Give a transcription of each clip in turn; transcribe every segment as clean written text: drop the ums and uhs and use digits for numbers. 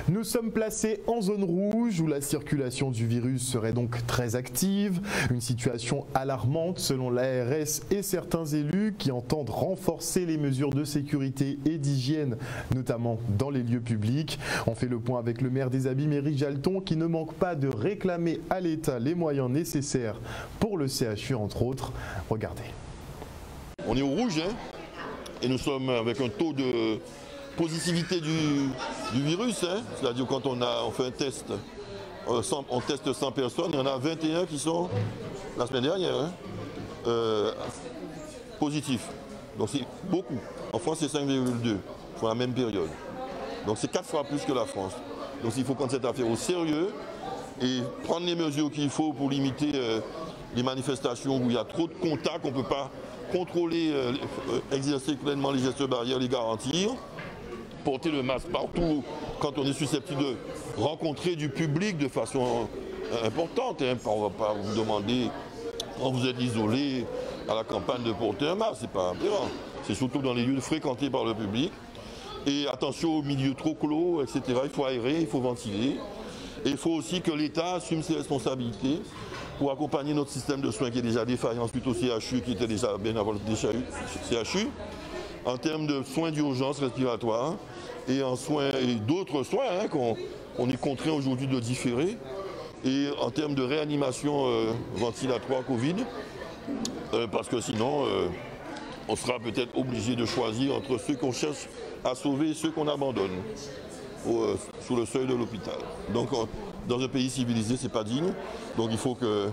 Nous sommes placés en zone rouge où la circulation du virus serait donc très active. Une situation alarmante selon l'ARS et certains élus qui entendent renforcer les mesures de sécurité et d'hygiène, notamment dans les lieux publics. On fait le point avec le maire des Abîmes, Éric Jalton, qui ne manque pas de réclamer à l'État les moyens nécessaires pour le CHU entre autres. Regardez. On est au rouge, hein, et nous sommes avec un taux de positivité du virus, hein, c'est-à-dire quand on fait un test, on teste 100 personnes, il y en a 21 qui sont, la semaine dernière, positifs. Donc c'est beaucoup. En France c'est 5,2 pour la même période. Donc c'est 4 fois plus que la France. Donc il faut prendre cette affaire au sérieux et prendre les mesures qu'il faut pour limiter les manifestations où il y a trop de contacts, on ne peut pas contrôler, exercer pleinement les gestes barrières, les garantir. Porter le masque partout quand on est susceptible de rencontrer du public de façon importante. Hein. On ne va pas vous demander, quand vous êtes isolé à la campagne, de porter un masque, c'est pas impérant. C'est surtout dans les lieux fréquentés par le public. Et attention aux milieux trop clos, etc. Il faut aérer, il faut ventiler. Et il faut aussi que l'État assume ses responsabilités pour accompagner notre système de soins qui est déjà défaillant suite au CHU, qui était déjà bien avant le CHU. En termes de soins d'urgence respiratoire et en soins et d'autres soins hein, qu'on est contraint aujourd'hui de différer. Et en termes de réanimation ventilatoire Covid, parce que sinon on sera peut-être obligé de choisir entre ceux qu'on cherche à sauver et ceux qu'on abandonne sous le seuil de l'hôpital. Donc dans un pays civilisé, c'est pas digne. Donc il faut que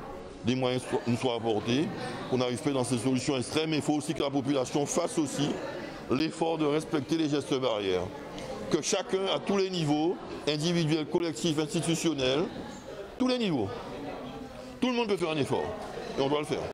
des moyens nous soient apportés, qu'on n'arrive pas dans ces solutions extrêmes, mais il faut aussi que la population fasse aussi l'effort de respecter les gestes barrières. Que chacun, à tous les niveaux, individuels, collectifs, institutionnels, tous les niveaux, tout le monde peut faire un effort et on doit le faire.